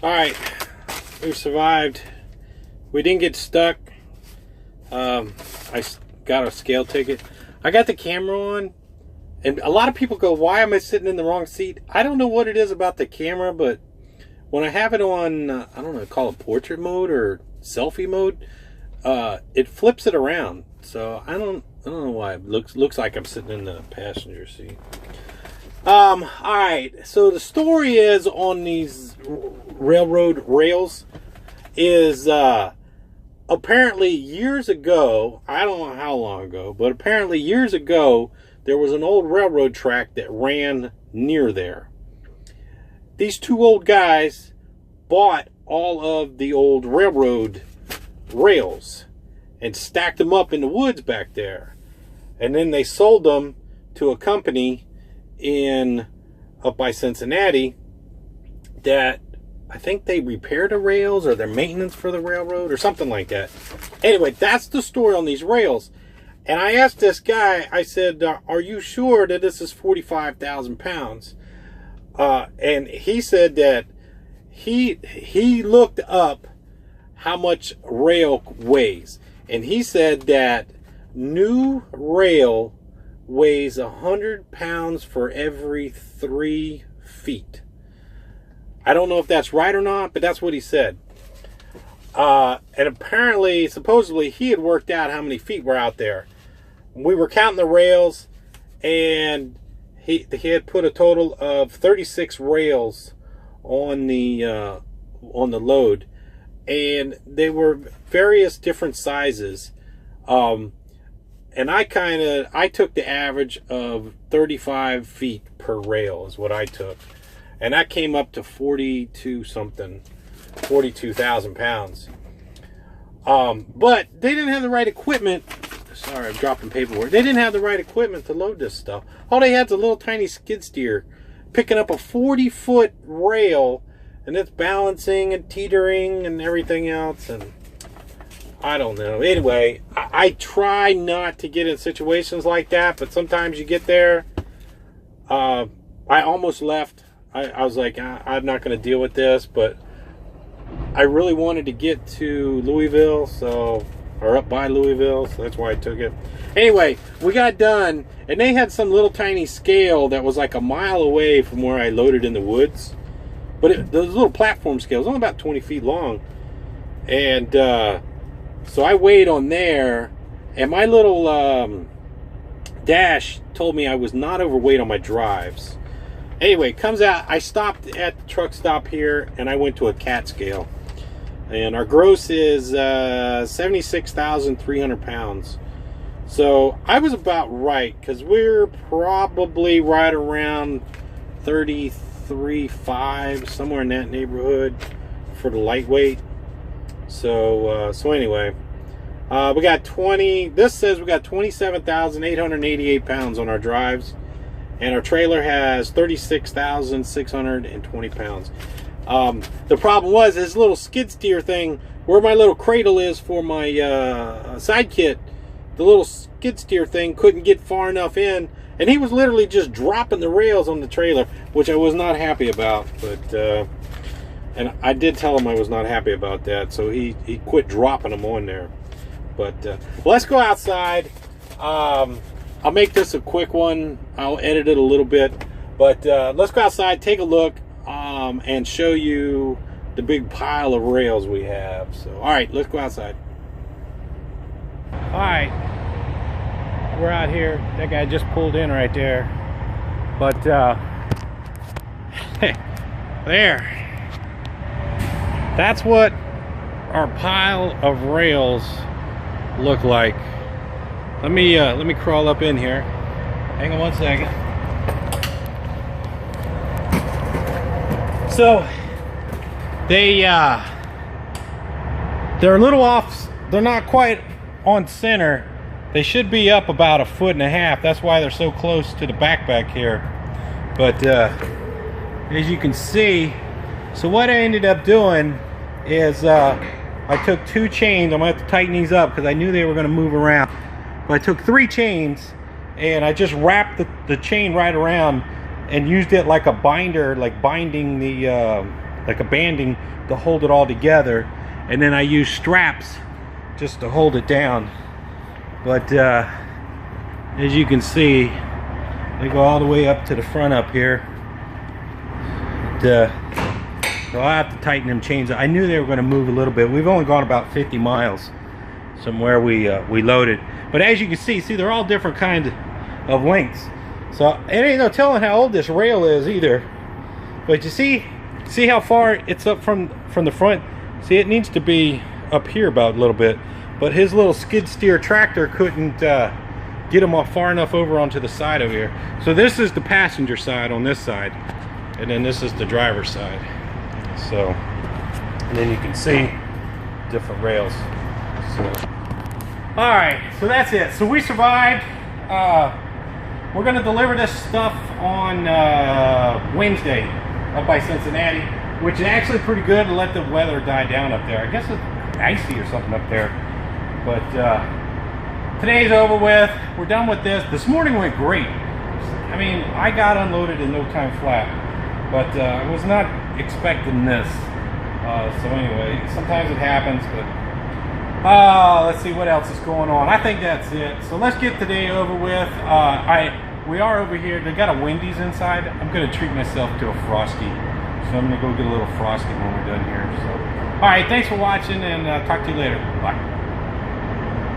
Alright, we survived. We didn't get stuck. I got a scale ticket. I got the camera on, and a lot of people go, why am I sitting in the wrong seat? I don't know what it is about the camera, but when I have it on, I don't know, call it portrait mode or selfie mode, it flips it around. So I don't know why. It looks like I'm sitting in the passenger seat. Alright, so the story is on these railroad rails is, apparently years ago, I don't know how long ago, but apparently years ago, there was an old railroad track that ran near there. These two old guys bought all of the old railroad rails and stacked them up in the woods back there. And then they sold them to a company up by Cincinnati that I think they repaired the rails or their maintenance for the railroad or something like that. Anyway, that's the story on these rails. And I asked this guy, I said, are you sure that this is 45,000 pounds? And he said that he looked up how much rail weighs. And he said that new rail weighs 100 pounds for every 3 feet. I don't know if that's right or not, but that's what he said. And apparently, supposedly, he had worked out how many feet were out there. We were counting the rails, and he had put a total of 36 rails on the load, and they were various different sizes. And I took the average of 35 feet per rail is what I took. And that came up to 42,000 pounds. But they didn't have the right equipment. Sorry, I'm dropping paperwork. They didn't have the right equipment to load this stuff. All they had was a little tiny skid steer picking up a 40-foot rail, and it's balancing and teetering and everything else. And I don't know. Anyway, I try not to get in situations like that, but sometimes you get there. I almost left. I was like, I'm not going to deal with this, but I really wanted to get to Louisville, or up by Louisville, so that's why I took it. Anyway, we got done, and they had some little tiny scale that was like a mile away from where I loaded in the woods. But those little platform scales, only about 20 feet long. And so I weighed on there, and my little dash told me I was not overweight on my drives. Anyway, comes out, I stopped at the truck stop here, and I went to a cat scale. And our gross is 76,300 pounds. So I was about right, because we're probably right around 33.5, somewhere in that neighborhood for the lightweight. So anyway, we got this says we got 27,888 pounds on our drives. And our trailer has 36,620 pounds. The problem was this little skid steer thing, where my little cradle is for my side kit, the little skid steer thing couldn't get far enough in, and he was literally just dropping the rails on the trailer, which I was not happy about. But and I did tell him I was not happy about that, so he quit dropping them on there. But let's go outside. I'll make this a quick one. I'll edit it a little bit, but let's go outside, take a look, and show you the big pile of rails we have. So, all right, let's go outside. All right, we're out here. That guy just pulled in right there, but there. That's what our pile of rails look like. Let me crawl up in here. Hang on one second. So they're a little off. They're not quite on center. They should be up about 1.5 feet. That's why they're so close to the back here. But as you can see, so what I ended up doing is I took 2 chains. I'm gonna have to tighten these up because I knew they were gonna move around. But I took 3 chains and I just wrapped the chain right around and used it like a binder, like binding the like a banding to hold it all together, and then I use straps just to hold it down. But as you can see, they go all the way up to the front up here. So I have to tighten them chains. I knew they were going to move a little bit. We've only gone about 50 miles from where we loaded. But as you can see, they're all different kinds of lengths. So it ain't no telling how old this rail is either. But you see how far it's up from the front? See, it needs to be up here about a little bit. But his little skid steer tractor couldn't get him off far enough over onto the side over here. So this is the passenger side on this side, and then this is the driver's side. So, and then you can see different rails. So, all right, so that's it. So we survived. We're gonna deliver this stuff on Wednesday up by Cincinnati, which is actually pretty good to let the weather die down up there. I guess it's icy or something up there. But today's over with. We're done with this. This morning went great. I mean, I got unloaded in no time flat, but I was not expecting this. So anyway, sometimes it happens, but let's see what else is going on. I think that's it. So let's get today over with. We are over here. They got a Wendy's inside. I'm going to treat myself to a Frosty. So I'm going to go get a little Frosty when we're done here. So, all right, thanks for watching, and talk to you later. Bye.